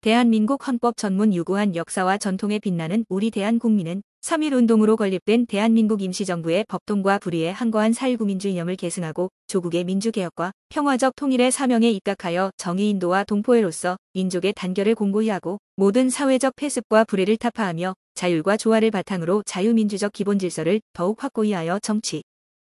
대한민국 헌법 전문 유구한 역사와 전통에 빛나는 우리 대한국민은 3.1운동으로 건립된 대한민국 임시정부의 법통과 불의에 항거한 사회구민주 이념을 계승하고 조국의 민주개혁과 평화적 통일의 사명에 입각하여 정의인도와 동포애로서 민족의 단결을 공고히 하고 모든 사회적 폐습과 불의를 타파하며 자율과 조화를 바탕으로 자유민주적 기본질서를 더욱 확고히 하여 정치,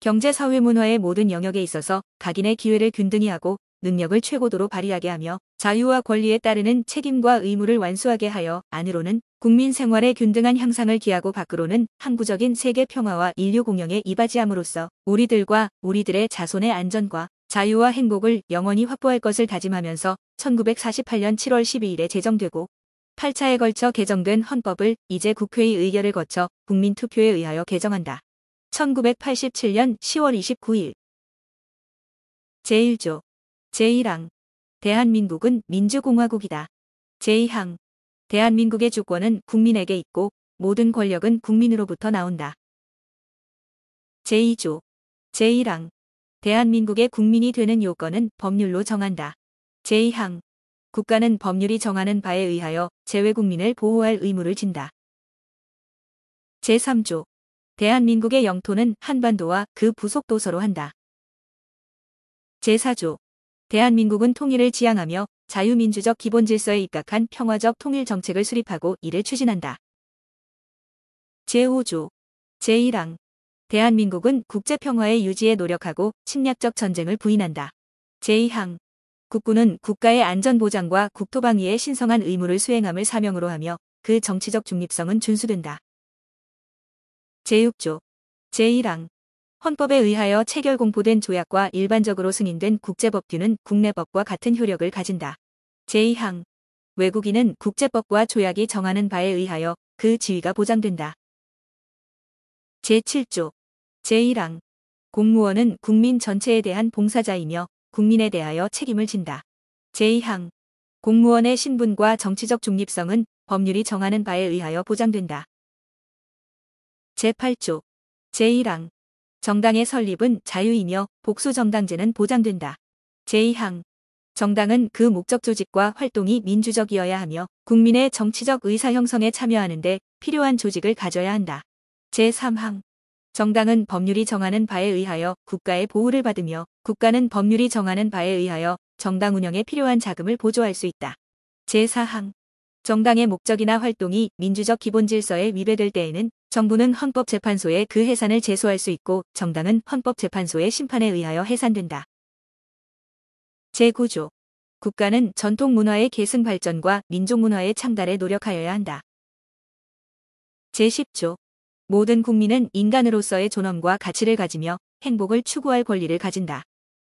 경제, 사회, 문화의 모든 영역에 있어서 각인의 기회를 균등히 하고 능력을 최고도로 발휘하게 하며 자유와 권리에 따르는 책임과 의무를 완수하게 하여 안으로는 국민 생활의 균등한 향상을 기하고 밖으로는 항구적인 세계 평화와 인류 공영에 이바지함으로써 우리들과 우리들의 자손의 안전과 자유와 행복을 영원히 확보할 것을 다짐하면서 1948년 7월 12일에 제정되고 8차에 걸쳐 개정된 헌법을 이제 국회의 의결을 거쳐 국민투표에 의하여 개정한다. 1987년 10월 29일 제1조 제1항 대한민국은 민주공화국이다. 제2항 대한민국의 주권은 국민에게 있고 모든 권력은 국민으로부터 나온다. 제2조 제1항 대한민국의 국민이 되는 요건은 법률로 정한다. 제2항 국가는 법률이 정하는 바에 의하여 재외국민을 보호할 의무를 진다. 제3조 대한민국의 영토는 한반도와 그 부속 도서로 한다. 제4조 대한민국은 통일을 지향하며 자유민주적 기본질서에 입각한 평화적 통일 정책을 수립하고 이를 추진한다. 제5조 제1항 대한민국은 국제평화의 유지에 노력하고 침략적 전쟁을 부인한다. 제2항 국군은 국가의 안전보장과 국토방위에 신성한 의무를 수행함을 사명으로 하며 그 정치적 중립성은 준수된다. 제6조 제1항 헌법에 의하여 체결 공포된 조약과 일반적으로 승인된 국제법규는 국내법과 같은 효력을 가진다. 제2항 외국인은 국제법과 조약이 정하는 바에 의하여 그 지위가 보장된다. 제7조 제1항 공무원은 국민 전체에 대한 봉사자이며 국민에 대하여 책임을 진다. 제2항 공무원의 신분과 정치적 중립성은 법률이 정하는 바에 의하여 보장된다. 제8조 제1항 정당의 설립은 자유이며 복수정당제는 보장된다. 제2항 정당은 그 목적 조직과 활동이 민주적이어야 하며 국민의 정치적 의사 형성에 참여하는 데 필요한 조직을 가져야 한다. 제3항 정당은 법률이 정하는 바에 의하여 국가의 보호를 받으며 국가는 법률이 정하는 바에 의하여 정당 운영에 필요한 자금을 보조할 수 있다. 제4항 정당의 목적이나 활동이 민주적 기본질서에 위배될 때에는 정부는 헌법재판소에 그 해산을 제소할 수 있고 정당은 헌법재판소의 심판에 의하여 해산된다. 제9조 국가는 전통문화의 계승 발전과 민족문화의 창달에 노력하여야 한다. 제10조 모든 국민은 인간으로서의 존엄과 가치를 가지며 행복을 추구할 권리를 가진다.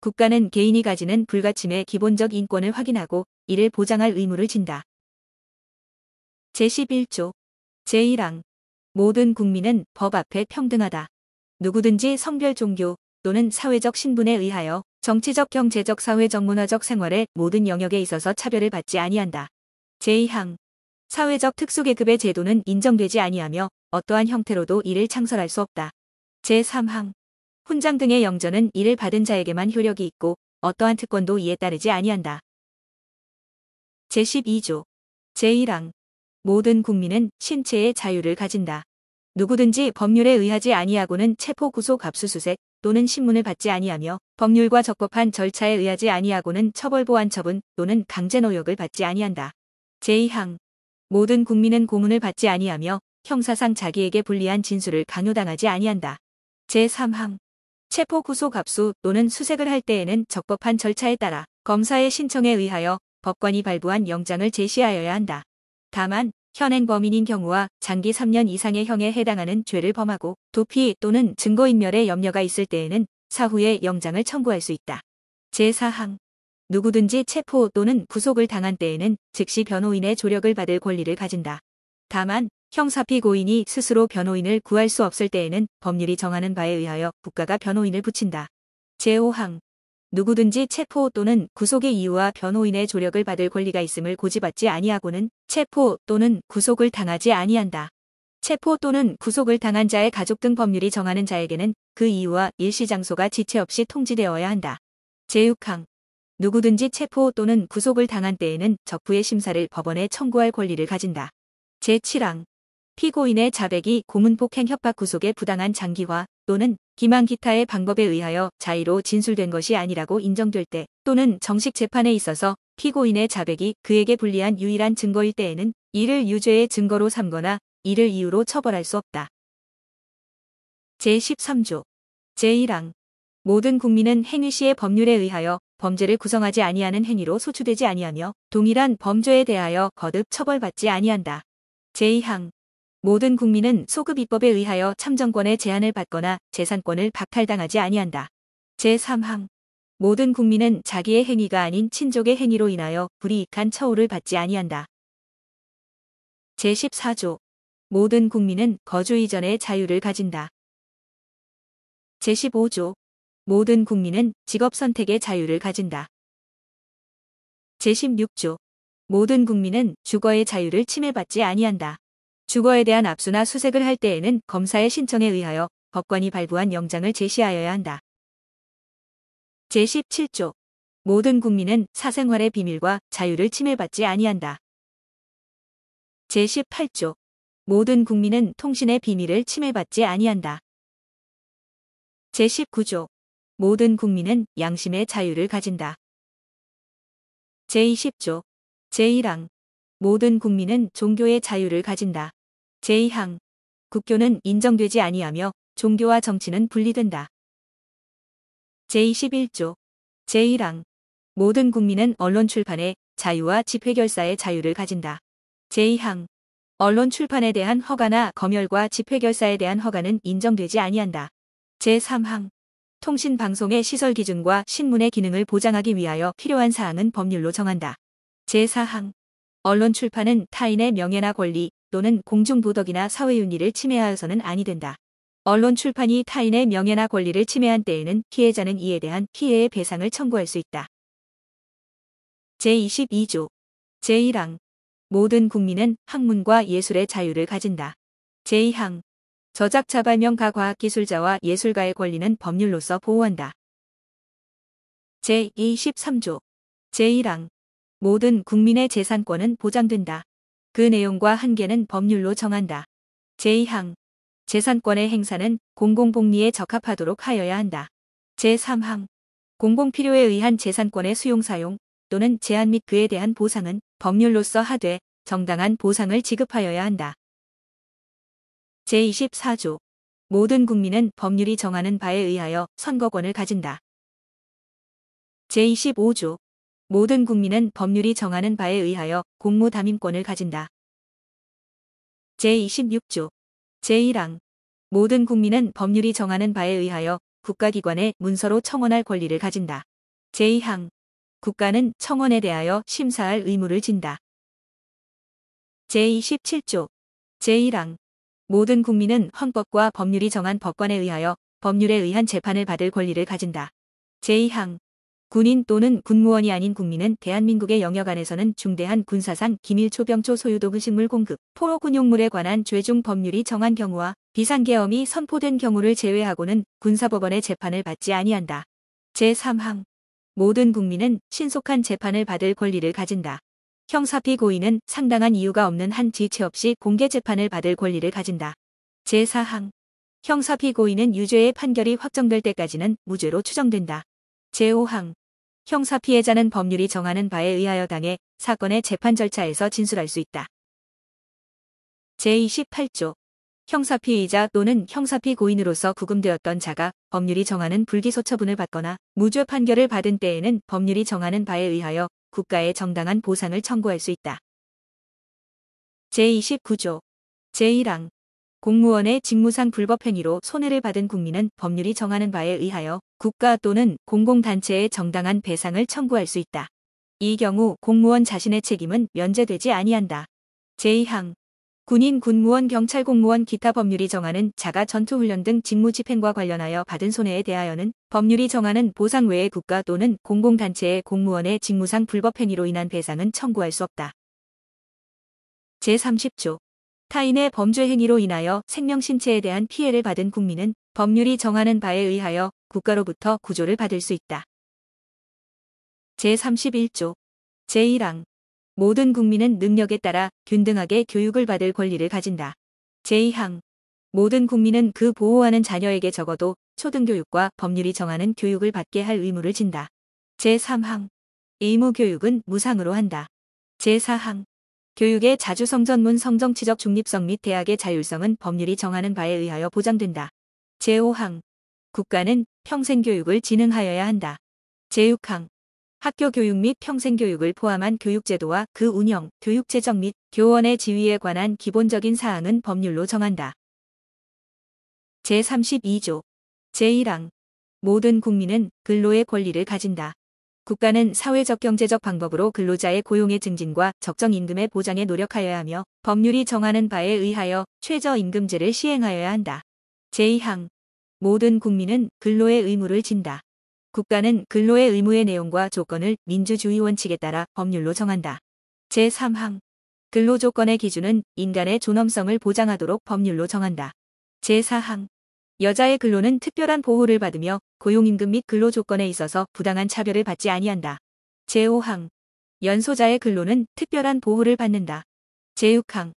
국가는 개인이 가지는 불가침의 기본적 인권을 확인하고 이를 보장할 의무를 진다. 제11조 제1항 모든 국민은 법 앞에 평등하다. 누구든지 성별 종교 또는 사회적 신분에 의하여 정치적 경제적 사회적 문화적 생활의 모든 영역에 있어서 차별을 받지 아니한다. 제2항 사회적 특수계급의 제도는 인정되지 아니하며 어떠한 형태로도 이를 창설할 수 없다. 제3항 훈장 등의 영전은 이를 받은 자에게만 효력이 있고 어떠한 특권도 이에 따르지 아니한다. 제12조 제1항 모든 국민은 신체의 자유를 가진다. 누구든지 법률에 의하지 아니하고는 체포 구속 압수수색 또는 신문을 받지 아니하며 법률과 적법한 절차에 의하지 아니하고는 처벌 보안 처분 또는 강제노역을 받지 아니한다. 제2항 모든 국민은 고문을 받지 아니하며 형사상 자기에게 불리한 진술을 강요당하지 아니한다. 제3항 체포 구속 압수 또는 수색을 할 때에는 적법한 절차에 따라 검사의 신청에 의하여 법관이 발부한 영장을 제시하여야 한다. 다만 현행 범인인 경우와 장기 3년 이상의 형에 해당하는 죄를 범하고 도피 또는 증거인멸의 염려가 있을 때에는 사후에 영장을 청구할 수 있다. 제4항 누구든지 체포 또는 구속을 당한 때에는 즉시 변호인의 조력을 받을 권리를 가진다. 다만 형사피고인이 스스로 변호인을 구할 수 없을 때에는 법률이 정하는 바에 의하여 국가가 변호인을 붙인다. 제5항 누구든지 체포 또는 구속의 이유와 변호인의 조력을 받을 권리가 있음을 고지받지 아니하고는 체포 또는 구속을 당하지 아니한다. 체포 또는 구속을 당한 자의 가족 등 법률이 정하는 자에게는 그 이유와 일시 장소가 지체 없이 통지되어야 한다. 제6항 누구든지 체포 또는 구속을 당한 때에는 적부의 심사를 법원에 청구할 권리를 가진다. 제7항 피고인의 자백이 고문폭행 협박 구속의 부당한 장기화 또는 기망 기타의 방법에 의하여 자의로 진술된 것이 아니라고 인정될 때 또는 정식 재판에 있어서 피고인의 자백이 그에게 불리한 유일한 증거일 때에는 이를 유죄의 증거로 삼거나 이를 이유로 처벌할 수 없다. 제13조 제1항 모든 국민은 행위시의 법률에 의하여 범죄를 구성하지 아니하는 행위로 소추되지 아니하며 동일한 범죄에 대하여 거듭 처벌받지 아니한다. 제2항 모든 국민은 소급입법에 의하여 참정권의 제한을 받거나 재산권을 박탈당하지 아니한다. 제3항 모든 국민은 자기의 행위가 아닌 친족의 행위로 인하여 불이익한 처우를 받지 아니한다. 제14조 모든 국민은 거주 이전의 자유를 가진다. 제15조 모든 국민은 직업 선택의 자유를 가진다. 제16조 모든 국민은 주거의 자유를 침해받지 아니한다. 주거에 대한 압수나 수색을 할 때에는 검사의 신청에 의하여 법관이 발부한 영장을 제시하여야 한다. 제17조 모든 국민은 사생활의 비밀과 자유를 침해받지 아니한다. 제18조 모든 국민은 통신의 비밀을 침해받지 아니한다. 제19조 모든 국민은 양심의 자유를 가진다. 제20조 제1항 모든 국민은 종교의 자유를 가진다. 제2항 국교는 인정되지 아니하며 종교와 정치는 분리된다. 제21조 제1항 모든 국민은 언론 출판의 자유와 집회 결사의 자유를 가진다. 제2항 언론 출판에 대한 허가나 검열과 집회 결사에 대한 허가는 인정되지 아니한다. 제3항 통신 방송의 시설 기준과 신문의 기능을 보장하기 위하여 필요한 사항은 법률로 정한다. 제4항 언론 출판은 타인의 명예나 권리 또는 공중도덕이나 사회윤리를 침해하여서는 아니 된다. 언론 출판이 타인의 명예나 권리를 침해한 때에는 피해자는 이에 대한 피해의 배상을 청구할 수 있다. 제22조 제1항 모든 국민은 학문과 예술의 자유를 가진다. 제2항 저작자 발명가 과학기술자와 예술가의 권리는 법률로서 보호한다. 제23조 제1항 모든 국민의 재산권은 보장된다. 그 내용과 한계는 법률로 정한다. 제2항 재산권의 행사는 공공복리에 적합하도록 하여야 한다. 제3항 공공필요에 의한 재산권의 수용사용 또는 제한 및 그에 대한 보상은 법률로서 하되 정당한 보상을 지급하여야 한다. 제24조 모든 국민은 법률이 정하는 바에 의하여 선거권을 가진다. 제25조 모든 국민은 법률이 정하는 바에 의하여 공무담임권을 가진다. 제26조 제1항 모든 국민은 법률이 정하는 바에 의하여 국가기관에 문서로 청원할 권리를 가진다. 제2항 국가는 청원에 대하여 심사할 의무를 진다. 제27조 제1항 모든 국민은 헌법과 법률이 정한 법관에 의하여 법률에 의한 재판을 받을 권리를 가진다. 제2항 군인 또는 군무원이 아닌 국민은 대한민국의 영역 안에서는 중대한 군사상 기밀 초병초 소유도 식물 공급, 포로 군용물에 관한 죄중 법률이 정한 경우와 비상계엄이 선포된 경우를 제외하고는 군사법원의 재판을 받지 아니한다. 제3항 모든 국민은 신속한 재판을 받을 권리를 가진다. 형사피고인은 상당한 이유가 없는 한 지체 없이 공개 재판을 받을 권리를 가진다. 제4항 형사피고인은 유죄의 판결이 확정될 때까지는 무죄로 추정된다. 제5항 형사피해자는 법률이 정하는 바에 의하여 당해 사건의 재판 절차에서 진술할 수 있다. 제28조 형사피의자 또는 형사피고인으로서 구금되었던 자가 법률이 정하는 불기소 처분을 받거나 무죄 판결을 받은 때에는 법률이 정하는 바에 의하여 국가에 정당한 보상을 청구할 수 있다. 제29조 제1항 공무원의 직무상 불법행위로 손해를 받은 국민은 법률이 정하는 바에 의하여 국가 또는 공공단체에 정당한 배상을 청구할 수 있다. 이 경우 공무원 자신의 책임은 면제되지 아니한다. 제2항 군인, 군무원, 경찰, 공무원, 기타 법률이 정하는 자가 전투훈련 등 직무 집행과 관련하여 받은 손해에 대하여는 법률이 정하는 보상 외에 국가 또는 공공단체의 공무원의 직무상 불법행위로 인한 배상은 청구할 수 없다. 제30조 타인의 범죄 행위로 인하여 생명 신체에 대한 피해를 받은 국민은 법률이 정하는 바에 의하여 국가로부터 구조를 받을 수 있다. 제31조 제1항 모든 국민은 능력에 따라 균등하게 교육을 받을 권리를 가진다. 제2항 모든 국민은 그 보호하는 자녀에게 적어도 초등교육과 법률이 정하는 교육을 받게 할 의무를 진다. 제3항 의무교육은 무상으로 한다. 제4항 교육의 자주성 전문 성정치적 중립성 및 대학의 자율성은 법률이 정하는 바에 의하여 보장된다. 제5항 국가는 평생교육을 진흥하여야 한다. 제6항 학교 교육 및 평생교육을 포함한 교육제도와 그 운영, 교육재정 및 교원의 지위에 관한 기본적인 사항은 법률로 정한다. 제32조 제1항 모든 국민은 근로의 권리를 가진다. 국가는 사회적 경제적 방법으로 근로자의 고용의 증진과 적정 임금의 보장에 노력하여야 하며 법률이 정하는 바에 의하여 최저임금제를 시행하여야 한다. 제2항 모든 국민은 근로의 의무를 진다. 국가는 근로의 의무의 내용과 조건을 민주주의 원칙에 따라 법률로 정한다. 제3항 근로조건의 기준은 인간의 존엄성을 보장하도록 법률로 정한다. 제4항 여자의 근로는 특별한 보호를 받으며 고용임금 및 근로조건에 있어서 부당한 차별을 받지 아니한다. 제5항 연소자의 근로는 특별한 보호를 받는다. 제6항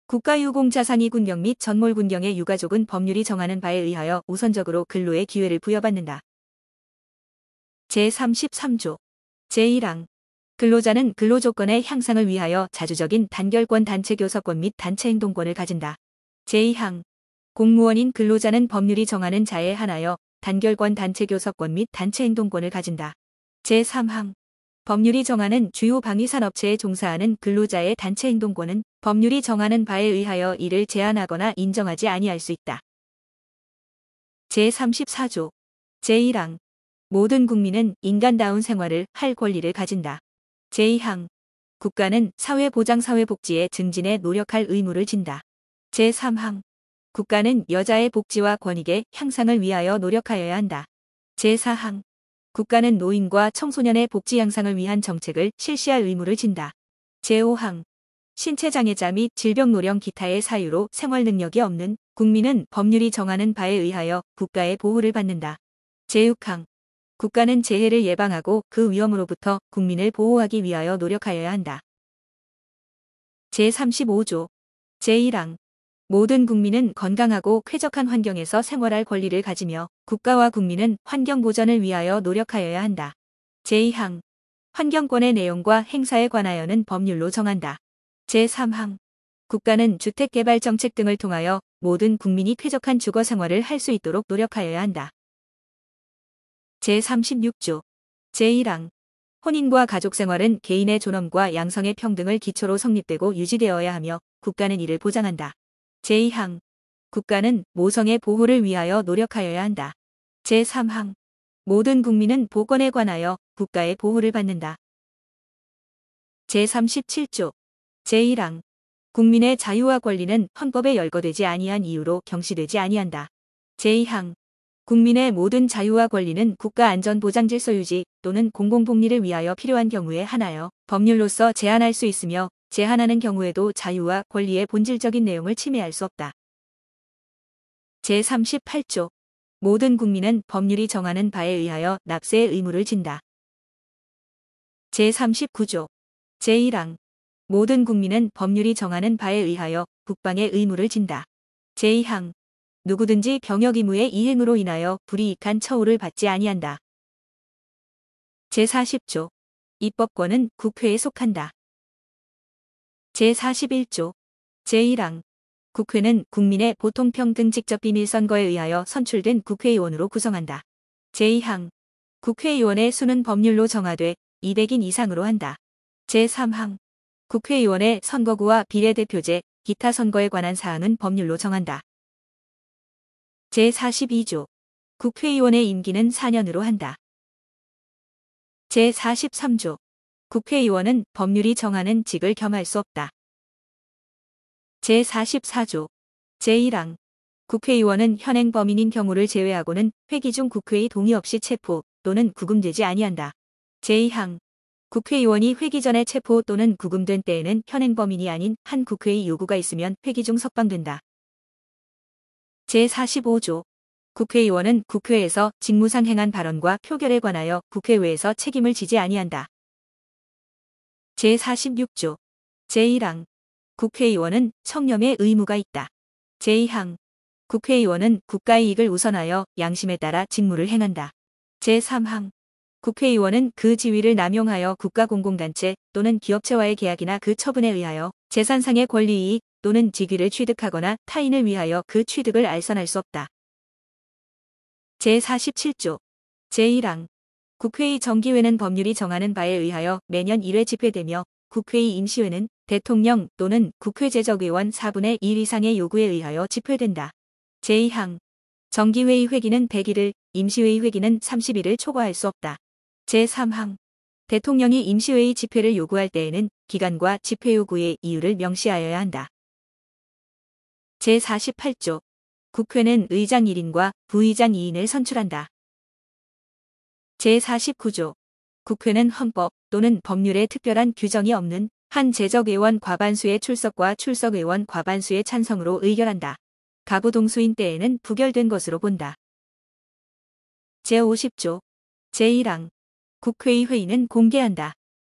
국가유공자상위 군경 및 전몰 군경의 유가족은 법률이 정하는 바에 의하여 우선적으로 근로의 기회를 부여받는다. 제33조 제1항 근로자는 근로조건의 향상을 위하여 자주적인 단결권 단체 교섭권 및 단체 행동권을 가진다. 제2항 공무원인 근로자는 법률이 정하는 자에 한하여 단결권 단체 교섭권 및 단체 행동권을 가진다. 제3항 법률이 정하는 주요 방위산업체에 종사하는 근로자의 단체 행동권은 법률이 정하는 바에 의하여 이를 제한하거나 인정하지 아니할 수 있다. 제34조 제1항 모든 국민은 인간다운 생활을 할 권리를 가진다. 제2항 국가는 사회보장 사회복지의 증진에 노력할 의무를 진다. 제3항 국가는 여자의 복지와 권익의 향상을 위하여 노력하여야 한다. 제4항 국가는 노인과 청소년의 복지 향상을 위한 정책을 실시할 의무를 진다. 제5항 신체장애자 및 질병노령 기타의 사유로 생활 능력이 없는 국민은 법률이 정하는 바에 의하여 국가의 보호를 받는다. 제6항 국가는 재해를 예방하고 그 위험으로부터 국민을 보호하기 위하여 노력하여야 한다. 제35조 제1항 모든 국민은 건강하고 쾌적한 환경에서 생활할 권리를 가지며 국가와 국민은 환경 보전을 위하여 노력하여야 한다. 제2항 환경권의 내용과 행사에 관하여는 법률로 정한다. 제3항 국가는 주택개발 정책 등을 통하여 모든 국민이 쾌적한 주거 생활을 할 수 있도록 노력하여야 한다. 제36조 제1항 혼인과 가족생활은 개인의 존엄과 양성의 평등을 기초로 성립되고 유지되어야 하며 국가는 이를 보장한다. 제2항 국가는 모성의 보호를 위하여 노력하여야 한다. 제3항 모든 국민은 보건에 관하여 국가의 보호를 받는다. 제37조 제1항 국민의 자유와 권리는 헌법에 열거되지 아니한 이유로 경시되지 아니한다. 제2항 국민의 모든 자유와 권리는 국가안전보장질서 유지 또는 공공복리를 위하여 필요한 경우에 한하여 법률로서 제한할 수 있으며 제한하는 경우에도 자유와 권리의 본질적인 내용을 침해할 수 없다. 제38조 모든 국민은 법률이 정하는 바에 의하여 납세의 의무를 진다. 제39조 제1항 모든 국민은 법률이 정하는 바에 의하여 국방의 의무를 진다. 제2항 누구든지 병역 의무의 이행으로 인하여 불이익한 처우를 받지 아니한다. 제40조 입법권은 국회에 속한다. 제41조 제1항 국회는 국민의 보통평등 직접비밀선거에 의하여 선출된 국회의원으로 구성한다. 제2항 국회의원의 수는 법률로 정하되 200인 이상으로 한다. 제3항 국회의원의 선거구와 비례대표제, 기타 선거에 관한 사항은 법률로 정한다. 제42조 국회의원의 임기는 4년으로 한다. 제43조 국회의원은 법률이 정하는 직을 겸할 수 없다. 제44조 제1항 국회의원은 현행 범인인 경우를 제외하고는 회기 중 국회의 동의 없이 체포 또는 구금되지 아니한다. 제2항 국회의원이 회기 전에 체포 또는 구금된 때에는 현행 범인이 아닌 한 국회의 요구가 있으면 회기 중 석방된다. 제45조 국회의원은 국회에서 직무상 행한 발언과 표결에 관하여 국회외에서 책임을 지지 아니한다. 제46조 제1항 국회의원은 청렴의 의무가 있다. 제2항 국회의원은 국가의 이익을 우선하여 양심에 따라 직무를 행한다. 제3항 국회의원은 그 지위를 남용하여 국가공공단체 또는 기업체와의 계약이나 그 처분에 의하여 재산상의 권리이익 또는 직위를 취득하거나 타인을 위하여 그 취득을 알선할 수 없다. 제47조 제1항 국회의 정기회는 법률이 정하는 바에 의하여 매년 1회 집회되며 국회의 임시회는 대통령 또는 국회재적의원 4분의 1 이상의 요구에 의하여 집회된다. 제2항 정기회의 회기는 100일을, 임시회의 회기는 30일을 초과할 수 없다. 제3항 대통령이 임시회의 집회를 요구할 때에는 기간과 집회 요구의 이유를 명시하여야 한다. 제48조 국회는 의장 1인과 부의장 2인을 선출한다. 제49조 국회는 헌법 또는 법률에 특별한 규정이 없는 한 재적의원 과반수의 출석과 출석의원 과반수의 찬성으로 의결한다. 가부동수인 때에는 부결된 것으로 본다. 제50조 제1항 국회의 회의는 공개한다.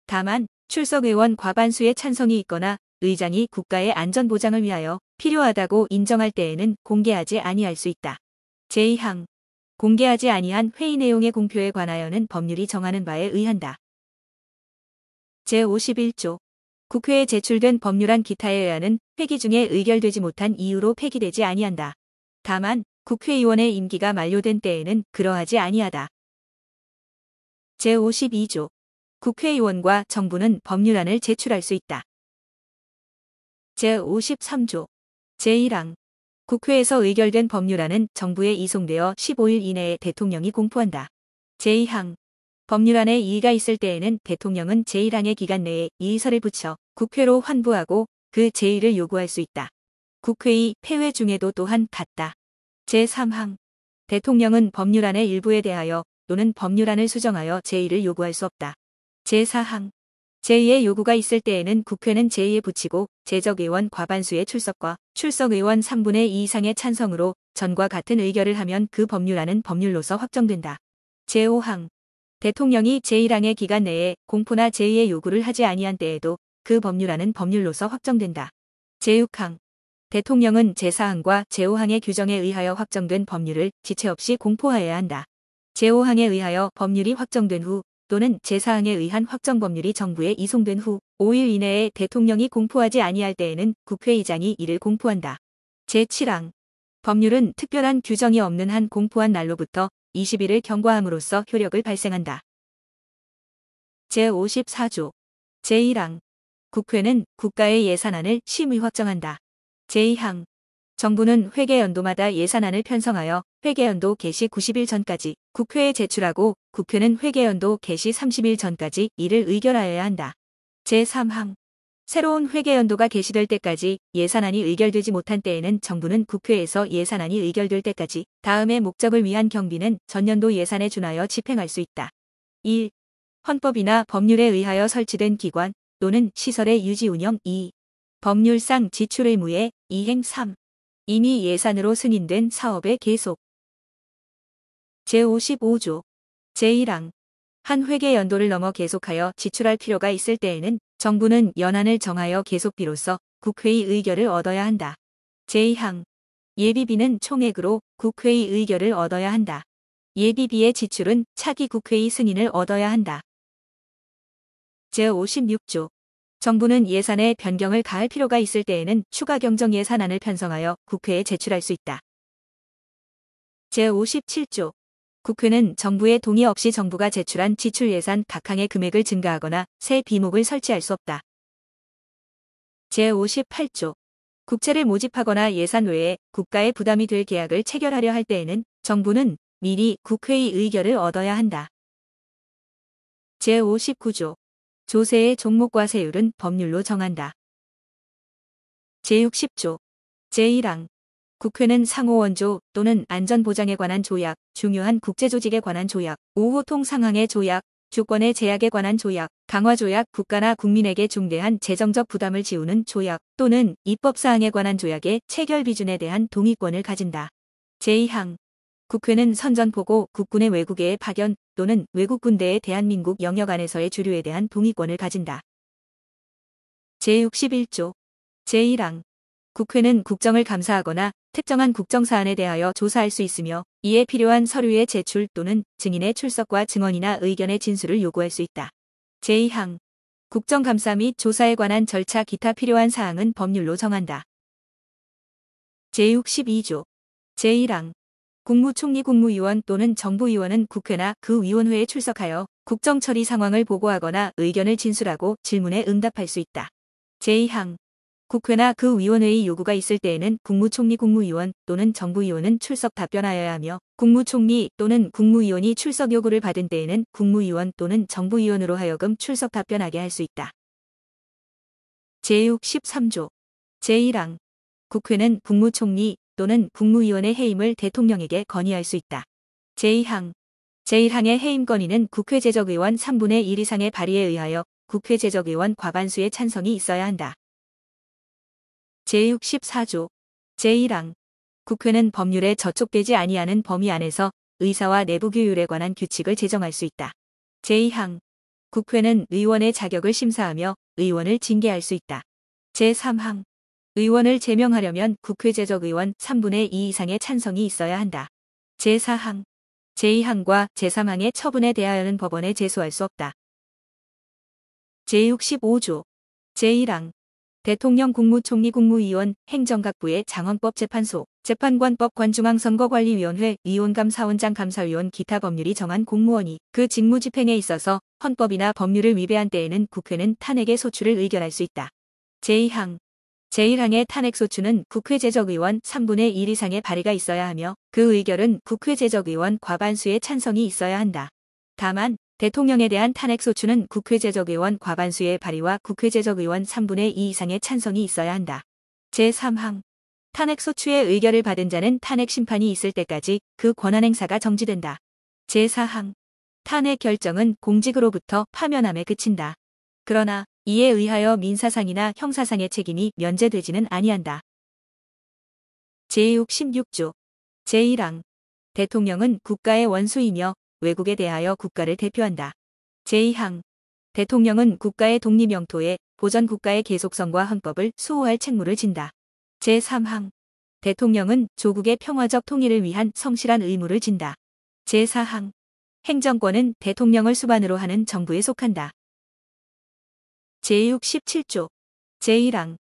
다만 출석의원 과반수의 찬성이 있거나 의장이 국가의 안전보장을 위하여 필요하다고 인정할 때에는 공개하지 아니할 수 있다. 제2항 공개하지 아니한 회의 내용의 공표에 관하여는 법률이 정하는 바에 의한다. 제51조 국회에 제출된 법률안 기타에 의하는 회기 중에 의결되지 못한 이유로 폐기되지 아니한다. 다만 국회의원의 임기가 만료된 때에는 그러하지 아니하다. 제52조 국회의원과 정부는 법률안을 제출할 수 있다. 제53조 제1항 국회에서 의결된 법률안은 정부에 이송되어 15일 이내에 대통령이 공포한다. 제2항 법률안에 이의가 있을 때에는 대통령은 제1항의 기간 내에 이의서를 붙여 국회로 환부하고 그 제의를 요구할 수 있다. 국회의 폐회 중에도 또한 같다. 제3항 대통령은 법률안의 일부에 대하여 또는 법률안을 수정하여 제의를 요구할 수 없다. 제4항 제의의 요구가 있을 때에는 국회는 제의에 붙이고 재적의원 과반수의 출석과 출석의원 3분의 2 이상의 찬성으로 전과 같은 의결을 하면 그 법률안은 법률로서 확정된다. 제5항 대통령이 제1항의 기간 내에 공포나 제의의 요구를 하지 아니한 때에도 그 법률안은 법률로서 확정된다. 제6항 대통령은 제4항과 제5항의 규정에 의하여 확정된 법률을 지체 없이 공포하여야 한다. 제5항에 의하여 법률이 확정된 후 또는 제4항에 의한 확정법률이 정부에 이송된 후 5일 이내에 대통령이 공포하지 아니할 때에는 국회의장이 이를 공포한다. 제7항 법률은 특별한 규정이 없는 한 공포한 날로부터 20일을 경과함으로써 효력을 발생한다. 제54조 제1항 국회는 국가의 예산안을 심의 확정한다. 제2항 정부는 회계연도마다 예산안을 편성하여 회계연도 개시 90일 전까지 국회에 제출하고 국회는 회계연도 개시 30일 전까지 이를 의결하여야 한다. 제3항 새로운 회계연도가 개시될 때까지 예산안이 의결되지 못한 때에는 정부는 국회에서 예산안이 의결될 때까지 다음의 목적을 위한 경비는 전년도 예산에 준하여 집행할 수 있다. 1. 헌법이나 법률에 의하여 설치된 기관 또는 시설의 유지 운영 2. 법률상 지출 의무의 이행 3. 이미 예산으로 승인된 사업의 계속. 제55조 제1항 한 회계연도를 넘어 계속하여 지출할 필요가 있을 때에는 정부는 연한을 정하여 계속비로서 국회의 의결을 얻어야 한다. 제2항 예비비는 총액으로 국회의 의결을 얻어야 한다. 예비비의 지출은 차기 국회의 승인을 얻어야 한다. 제56조 정부는 예산에 변경을 가할 필요가 있을 때에는 추가 경정 예산안을 편성하여 국회에 제출할 수 있다. 제57조 국회는 정부의 동의 없이 정부가 제출한 지출 예산 각 항의 금액을 증가하거나 새 비목을 설치할 수 없다. 제58조 국채를 모집하거나 예산 외에 국가의 부담이 될 계약을 체결하려 할 때에는 정부는 미리 국회의 의결을 얻어야 한다. 제59조 조세의 종목과 세율은 법률로 정한다. 제60조 제1항 국회는 상호원조 또는 안전보장에 관한 조약, 중요한 국제조직에 관한 조약, 우호통 상항의 조약, 주권의 제약에 관한 조약, 강화조약, 국가나 국민에게 중대한 재정적 부담을 지우는 조약 또는 입법사항에 관한 조약의 체결 비준에 대한 동의권을 가진다. 제2항 국회는 선전포고 국군의 외국에 파견 또는 외국 군대의 대한민국 영역 안에서의 주류에 대한 동의권을 가진다. 제61조 제1항 국회는 국정을 감사하거나 특정한 국정사안에 대하여 조사할 수 있으며 이에 필요한 서류의 제출 또는 증인의 출석과 증언이나 의견의 진술을 요구할 수 있다. 제2항 국정감사 및 조사에 관한 절차 기타 필요한 사항은 법률로 정한다. 제62조 제1항 국무총리 국무위원 또는 정부위원은 국회나 그 위원회에 출석하여 국정처리 상황을 보고하거나 의견을 진술하고 질문에 응답할 수 있다. 제2항 국회나 그 위원회의 요구가 있을 때에는 국무총리 국무위원 또는 정부위원은 출석 답변하여야 하며 국무총리 또는 국무위원이 출석 요구를 받은 때에는 국무위원 또는 정부위원으로 하여금 출석 답변하게 할 수 있다. 제63조 제1항 국회는 국무총리 또는 국무위원의 해임을 대통령에게 건의할 수 있다. 제2항 제1항의 해임 건의는 국회 제적의원 3분의 1 이상의 발의에 의하여 국회 제적의원 과반수의 찬성이 있어야 한다. 제64조 제1항 국회는 법률에 저촉되지 아니하는 범위 안에서 의사와 내부 규율에 관한 규칙을 제정할 수 있다. 제2항 국회는 의원의 자격을 심사하며 의원을 징계할 수 있다. 제3항 의원을 제명하려면 국회 제적의원 3분의 2 이상의 찬성이 있어야 한다. 제4항 제2항과 제3항의 처분에 대하여는 법원에 제소할 수 없다. 제65조 제1항 대통령 국무총리 국무위원 행정각부의 장헌법재판소 재판관법 관중앙선거관리위원회 위원감사원장 감사위원 기타 법률이 정한 공무원이 그 직무 집행에 있어서 헌법이나 법률을 위배한 때에는 국회는 탄핵의 소추를 의결할 수 있다. 제2항 제1항의 탄핵소추는 국회 제적의원 3분의 1 이상의 발의가 있어야 하며 그 의결은 국회 제적의원 과반수의 찬성이 있어야 한다. 다만 대통령에 대한 탄핵소추는 국회 제적의원 과반수의 발의와 국회 제적의원 3분의 2 이상의 찬성이 있어야 한다. 제3항 탄핵소추의 의결을 받은 자는 탄핵심판이 있을 때까지 그 권한행사가 정지된다. 제4항 탄핵 결정은 공직으로부터 파면함에 그친다. 그러나 이에 의하여 민사상이나 형사상의 책임이 면제되지는 아니한다. 제66조 제1항 대통령은 국가의 원수이며 외국에 대하여 국가를 대표한다. 제2항 대통령은 국가의 독립 영토에 보전 국가의 계속성과 헌법을 수호할 책무를 진다. 제3항 대통령은 조국의 평화적 통일을 위한 성실한 의무를 진다. 제4항 행정권은 대통령을 수반으로 하는 정부에 속한다. 제67조 제1항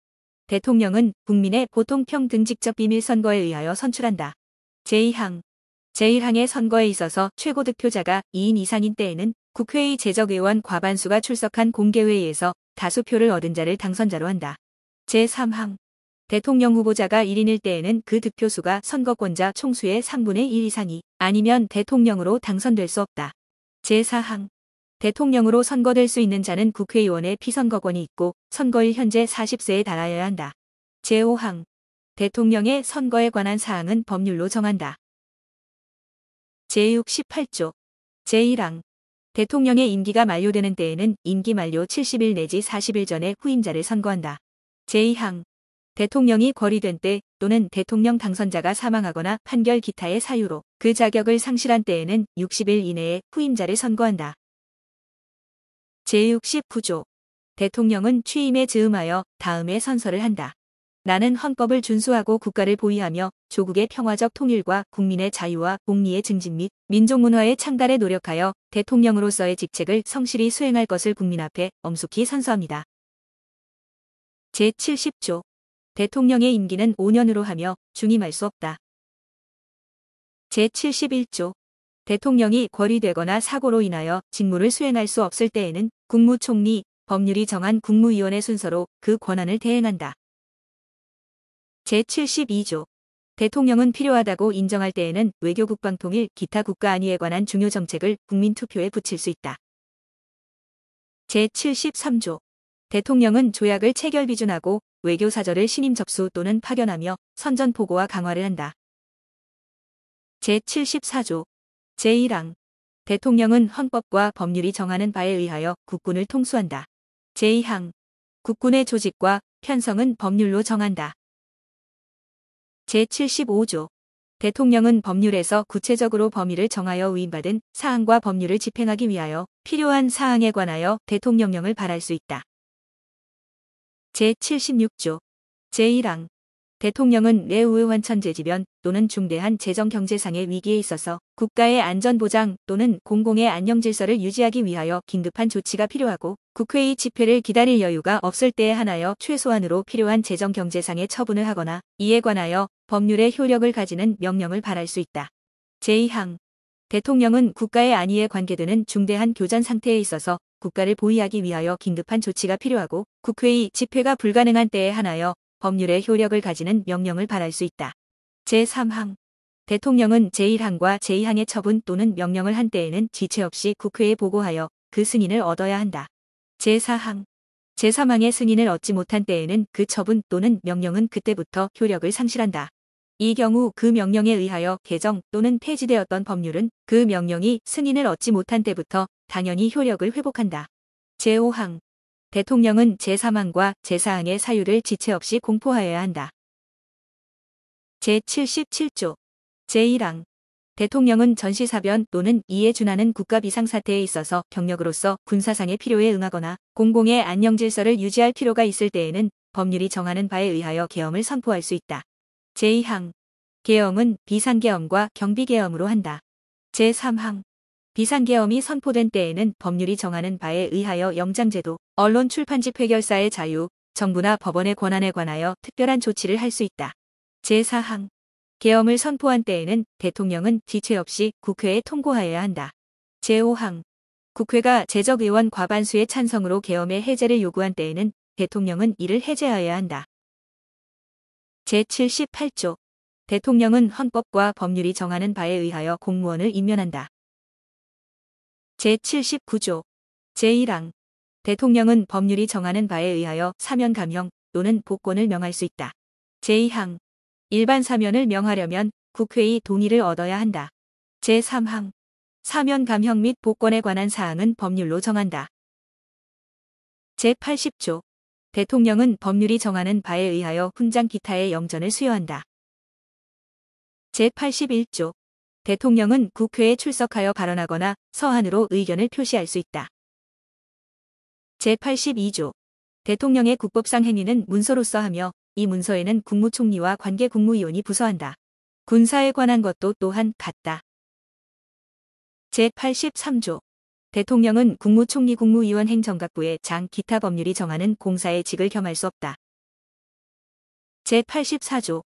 대통령은 국민의 보통평등직접 비밀선거에 의하여 선출한다. 제2항 제1항의 선거에 있어서 최고 득표자가 2인 이상인 때에는 국회의 제적의원 과반수가 출석한 공개회의에서 다수표를 얻은 자를 당선자로 한다. 제3항 대통령 후보자가 1인일 때에는 그 득표수가 선거권자 총수의 3분의 1 이상이 아니면 대통령으로 당선될 수 없다. 제4항 대통령으로 선거될 수 있는 자는 국회의원의 피선거권이 있고 선거일 현재 40세에 달하여야 한다. 제5항 대통령의 선거에 관한 사항은 법률로 정한다. 제68조 제1항 대통령의 임기가 만료되는 때에는 임기 만료 70일 내지 40일 전에 후임자를 선거한다. 제2항 대통령이 거리된 때 또는 대통령 당선자가 사망하거나 판결 기타의 사유로 그 자격을 상실한 때에는 60일 이내에 후임자를 선거한다. 제69조 대통령은 취임에 즈음하여 다음에 선서를 한다. 나는 헌법을 준수하고 국가를 보위하며 조국의 평화적 통일과 국민의 자유와 공리의 증진 및 민족문화의 창달에 노력하여 대통령으로서의 직책을 성실히 수행할 것을 국민 앞에 엄숙히 선서합니다. 제70조 대통령의 임기는 5년으로 하며 중임할 수 없다. 제71조 대통령이 거리되거나 사고로 인하여 직무를 수행할 수 없을 때에는 국무총리, 법률이 정한 국무위원회 순서로 그 권한을 대행한다. 제72조 대통령은 필요하다고 인정할 때에는 외교 국방통일 기타 국가 안위에 관한 중요 정책을 국민투표에 붙일 수 있다. 제73조 대통령은 조약을 체결 비준하고 외교사절을 신임 접수 또는 파견하며 선전포고와 강화를 한다. 제74조 제1항 대통령은 헌법과 법률이 정하는 바에 의하여 국군을 통수한다. 제2항 국군의 조직과 편성은 법률로 정한다. 제75조 대통령은 법률에서 구체적으로 범위를 정하여 위임받은 사항과 법률을 집행하기 위하여 필요한 사항에 관하여 대통령령을 발할 수 있다. 제76조 제1항 대통령은 내외 환천재지변 또는 중대한 재정경제상의 위기에 있어서 국가의 안전보장 또는 공공의 안녕질서를 유지하기 위하여 긴급한 조치가 필요하고 국회의 집회를 기다릴 여유가 없을 때에 한하여 최소한으로 필요한 재정경제상의 처분을 하거나 이에 관하여 법률의 효력을 가지는 명령을 발할 수 있다. 제2항 대통령은 국가의 안위에 관계되는 중대한 교전 상태에 있어서 국가를 보위하기 위하여 긴급한 조치가 필요하고 국회의 집회가 불가능한 때에 한하여 법률의 효력을 가지는 명령을 발할 수 있다. 제3항 대통령은 제1항과 제2항의 처분 또는 명령을 한 때에는 지체 없이 국회에 보고하여 그 승인을 얻어야 한다. 제4항 제3항의 승인을 얻지 못한 때에는 그 처분 또는 명령은 그때부터 효력을 상실한다. 이 경우 그 명령에 의하여 개정 또는 폐지되었던 법률은 그 명령이 승인을 얻지 못한 때부터 당연히 효력을 회복한다. 제5항 대통령은 제3항과 제4항의 사유를 지체 없이 공포하여야 한다. 제77조 제1항 대통령은 전시사변 또는 이에 준하는 국가 비상사태에 있어서 병력으로서 군사상의 필요에 응하거나 공공의 안녕질서를 유지할 필요가 있을 때에는 법률이 정하는 바에 의하여 계엄을 선포할 수 있다. 제2항 계엄은 비상계엄과 경비계엄으로 한다. 제3항 비상계엄이 선포된 때에는 법률이 정하는 바에 의하여 영장제도, 언론 출판집 회결사의 자유, 정부나 법원의 권한에 관하여 특별한 조치를 할 수 있다. 제4항 계엄을 선포한 때에는 대통령은 지체 없이 국회에 통고하여야 한다. 제5항 국회가 재적의원 과반수의 찬성으로 계엄의 해제를 요구한 때에는 대통령은 이를 해제하여야 한다. 제78조 대통령은 헌법과 법률이 정하는 바에 의하여 공무원을 임면한다. 제79조 제1항 대통령은 법률이 정하는 바에 의하여 사면 감형 또는 복권을 명할 수 있다. 제2항 일반 사면을 명하려면 국회의 동의를 얻어야 한다. 제3항 사면 감형 및 복권에 관한 사항은 법률로 정한다. 제80조 대통령은 법률이 정하는 바에 의하여 훈장 기타의 영전을 수여한다. 제81조 대통령은 국회에 출석하여 발언하거나 서한으로 의견을 표시할 수 있다. 제82조 대통령의 국법상 행위는 문서로서 하며 이 문서에는 국무총리와 관계 국무위원이 부서한다. 군사에 관한 것도 또한 같다. 제83조 대통령은 국무총리 국무위원 행정각부의 장 기타 법률이 정하는 공사의 직을 겸할 수 없다. 제84조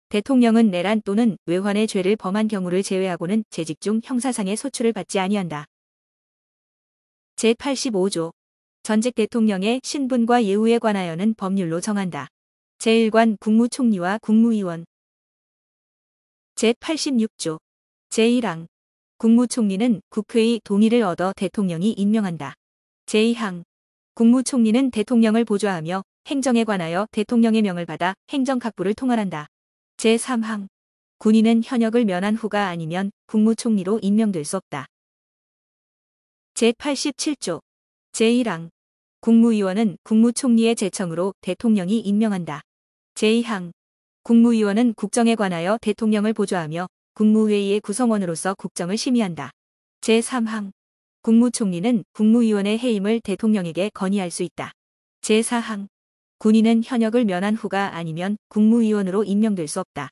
대통령은 내란 또는 외환의 죄를 범한 경우를 제외하고는 재직 중 형사상의 소출을 받지 아니한다. 제85조 전직 대통령의 신분과 예우에 관하여는 법률로 정한다. 제1관 국무총리와 국무위원 제86조 제1항 국무총리는 국회의 동의를 얻어 대통령이 임명한다. 제2항 국무총리는 대통령을 보좌하며 행정에 관하여 대통령의 명을 받아 행정각부를 통할한다. 제3항 군인은 현역을 면한 후가 아니면 국무총리로 임명될 수 없다. 제87조 제1항 국무위원은 국무총리의 제청으로 대통령이 임명한다. 제2항 국무위원은 국정에 관하여 대통령을 보좌하며 국무회의의 구성원으로서 국정을 심의한다. 제3항 국무총리는 국무위원의 해임을 대통령에게 건의할 수 있다. 제4항 군인은 현역을 면한 후가 아니면 국무위원으로 임명될 수 없다.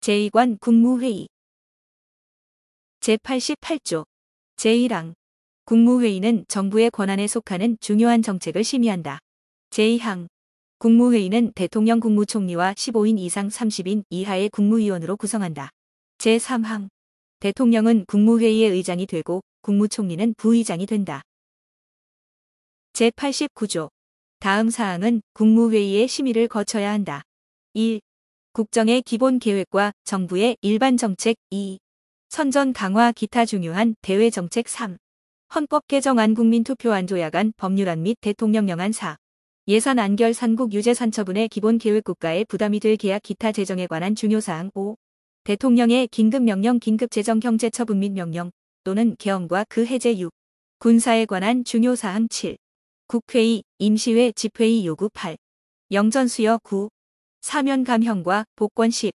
제2관 국무회의 제88조 제1항 국무회의는 정부의 권한에 속하는 중요한 정책을 심의한다. 제2항 국무회의는 대통령 국무총리와 15인 이상 30인 이하의 국무위원으로 구성한다. 제3항 대통령은 국무회의의 의장이 되고 국무총리는 부의장이 된다. 제89조 다음 사항은 국무회의의 심의를 거쳐야 한다. 1. 국정의 기본 계획과 정부의 일반 정책 2. 선전 강화 기타 중요한 대외 정책 3. 헌법 개정안 국민투표안 조약안 법률안 및 대통령령안 4. 예산 안결 산국 유재 산처분의 기본 계획 국가의 부담이 될 계약 기타 재정에 관한 중요사항 5. 대통령의 긴급명령 긴급재정 경제처분 및 명령 또는 계엄과 그 해제 6. 군사에 관한 중요사항 7. 국회의, 임시회, 집회의 요구 8. 영전 수여 9. 사면 감형과 복권 10.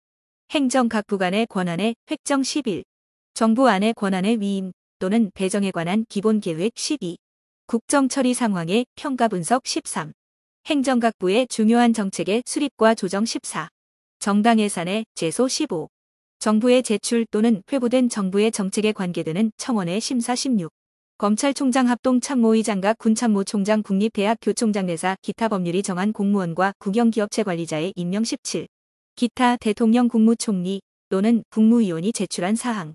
행정각부 간의 권한의 획정 11. 정부 안의 권한의 위임 또는 배정에 관한 기본계획 12. 국정처리 상황의 평가 분석 13. 행정각부의 중요한 정책의 수립과 조정 14. 정당 예산의 제소 15. 정부의 제출 또는 회부된 정부의 정책에 관계되는 청원의 심사 16. 검찰총장 합동참모의장과 군참모총장 국립대학교총장 내사 기타 법률이 정한 공무원과 국영기업체 관리자의 임명 17. 기타 대통령 국무총리 또는 국무위원이 제출한 사항.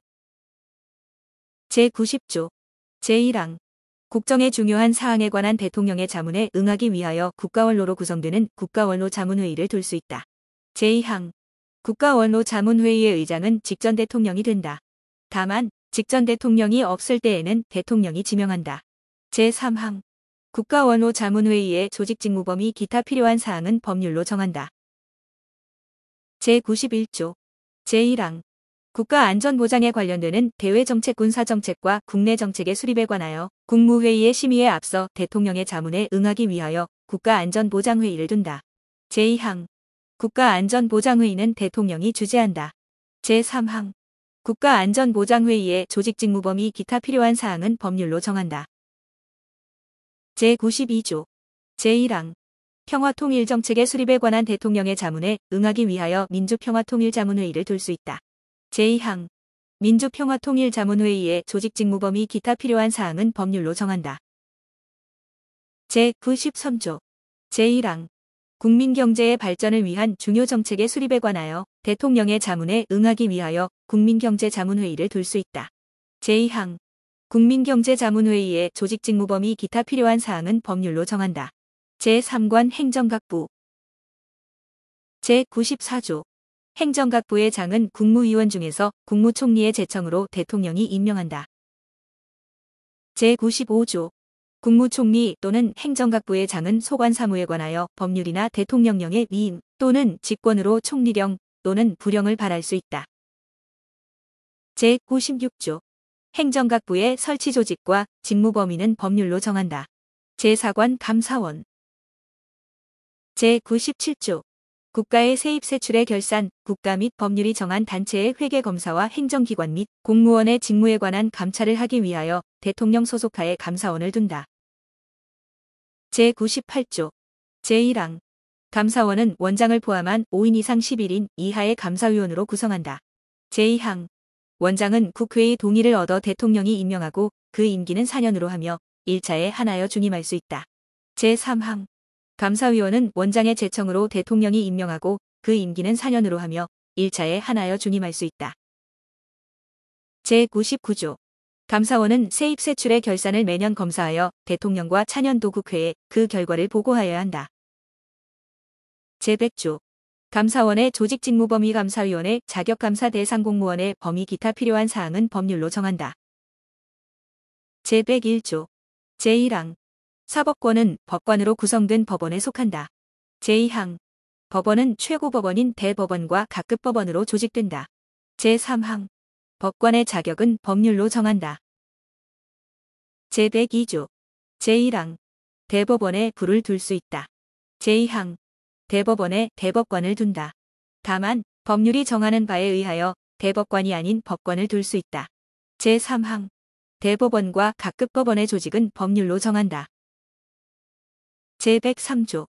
제90조 제1항 국정의 중요한 사항에 관한 대통령의 자문에 응하기 위하여 국가원로로 구성되는 국가원로 자문회의를 둘 수 있다. 제2항 국가원로 자문회의의 의장은 직전 대통령이 된다. 다만 직전 대통령이 없을 때에는 대통령이 지명한다. 제3항 국가원로 자문회의의 조직직무범위 기타 필요한 사항은 법률로 정한다. 제91조 제1항 국가안전보장에 관련되는 대외정책 군사정책과 국내정책의 수립에 관하여 국무회의의 심의에 앞서 대통령의 자문에 응하기 위하여 국가안전보장회의를 둔다. 제2항 국가안전보장회의는 대통령이 주재한다. 제3항 국가안전보장회의의 조직직무범위 기타 필요한 사항은 법률로 정한다. 제92조 제1항 평화통일정책의 수립에 관한 대통령의 자문에 응하기 위하여 민주평화통일자문회의를 둘 수 있다. 제2항 민주평화통일자문회의의 조직직무범위 기타 필요한 사항은 법률로 정한다. 제93조 제1항 국민경제의 발전을 위한 중요 정책의 수립에 관하여 대통령의 자문에 응하기 위하여 국민경제자문회의를 둘 수 있다. 제2항 국민경제자문회의의 조직직무범위 기타 필요한 사항은 법률로 정한다. 제3관 행정각부 제94조 행정각부의 장은 국무위원 중에서 국무총리의 제청으로 대통령이 임명한다. 제95조 국무총리 또는 행정각부의 장은 소관사무에 관하여 법률이나 대통령령의 위임 또는 직권으로 총리령 또는 부령을 발할 수 있다. 제96조 행정각부의 설치 조직과 직무 범위는 법률로 정한다. 제4관 감사원 제97조 국가의 세입세출의 결산, 국가 및 법률이 정한 단체의 회계검사와 행정기관 및 공무원의 직무에 관한 감찰을 하기 위하여 대통령 소속하에 감사원을 둔다. 제98조 제1항 감사원은 원장을 포함한 5인 이상 11인 이하의 감사위원으로 구성한다. 제2항 원장은 국회의 동의를 얻어 대통령이 임명하고 그 임기는 4년으로 하며 1차에 하나여 중임할 수 있다. 제3항 감사위원은 원장의 제청으로 대통령이 임명하고 그 임기는 4년으로 하며 1차에 하나여 중임할 수 있다. 제99조 감사원은 세입세출의 결산을 매년 검사하여 대통령과 차년도국회에 그 결과를 보고하여야 한다. 제100조 감사원의 조직직무범위 감사위원회 자격감사 대상 공무원의 범위 기타 필요한 사항은 법률로 정한다. 제101조 제1항 사법권은 법관으로 구성된 법원에 속한다. 제2항 법원은 최고법원인 대법원과 각급법원으로 조직된다. 제3항 법관의 자격은 법률로 정한다. 제102조 제1항 대법원에 불을 둘 수 있다. 제2항 대법원에 대법관을 둔다. 다만 법률이 정하는 바에 의하여 대법관이 아닌 법관을 둘 수 있다. 제3항 대법원과 각급법원의 조직은 법률로 정한다. 제103조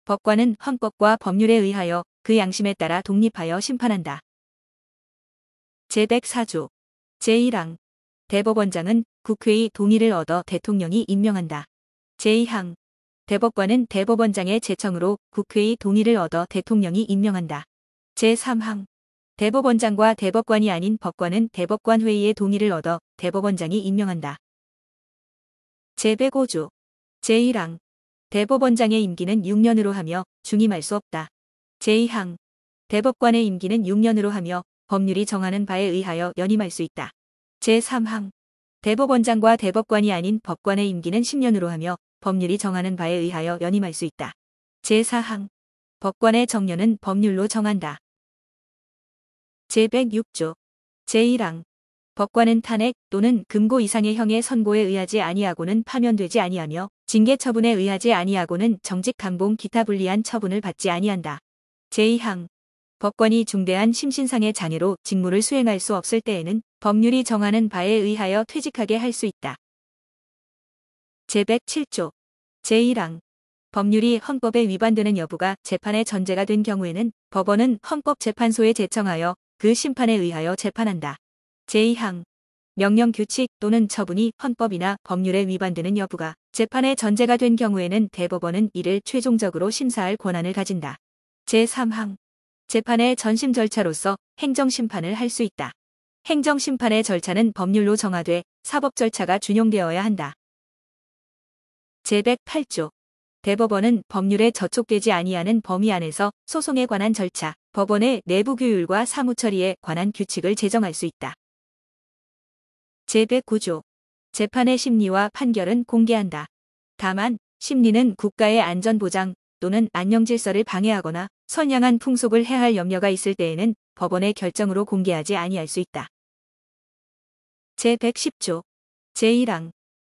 법관은 헌법과 법률에 의하여 그 양심에 따라 독립하여 심판한다. 제104조 제1항 대법원장은 국회의 동의를 얻어 대통령이 임명한다. 제2항 대법관은 대법원장의 제청으로 국회의 동의를 얻어 대통령이 임명한다. 제3항 대법원장과 대법관이 아닌 법관은 대법관회의의 동의를 얻어 대법원장이 임명한다. 제105조 제1항 대법원장의 임기는 6년으로 하며 중임할 수 없다. 제2항 대법관의 임기는 6년으로 하며 법률이 정하는 바에 의하여 연임할 수 있다. 제3항 대법원장과 대법관이 아닌 법관의 임기는 10년으로 하며 법률이 정하는 바에 의하여 연임할 수 있다. 제4항 법관의 정년은 법률로 정한다. 제106조 제1항 법관은 탄핵 또는 금고 이상의 형의 선고에 의하지 아니하고는 파면되지 아니하며 징계 처분에 의하지 아니하고는 정직 감봉 기타 불리한 처분을 받지 아니한다. 제2항 법권이 중대한 심신상의 장애로 직무를 수행할 수 없을 때에는 법률이 정하는 바에 의하여 퇴직하게 할 수 있다. 제107조 제1항 법률이 헌법에 위반되는 여부가 재판의 전제가 된 경우에는 법원은 헌법재판소에 제청하여 그 심판에 의하여 재판한다. 제2항 명령 규칙 또는 처분이 헌법이나 법률에 위반되는 여부가 재판의 전제가 된 경우에는 대법원은 이를 최종적으로 심사할 권한을 가진다. 제3항 재판의 전심 절차로서 행정심판을 할 수 있다. 행정심판의 절차는 법률로 정하되 사법 절차가 준용되어야 한다. 제108조 대법원은 법률에 저촉되지 아니하는 범위 안에서 소송에 관한 절차, 법원의 내부 규율과 사무처리에 관한 규칙을 제정할 수 있다. 제109조 재판의 심리와 판결은 공개한다. 다만 심리는 국가의 안전보장 또는 안녕질서를 방해하거나 선량한 풍속을 해할 염려가 있을 때에는 법원의 결정으로 공개하지 아니할 수 있다. 제110조 제1항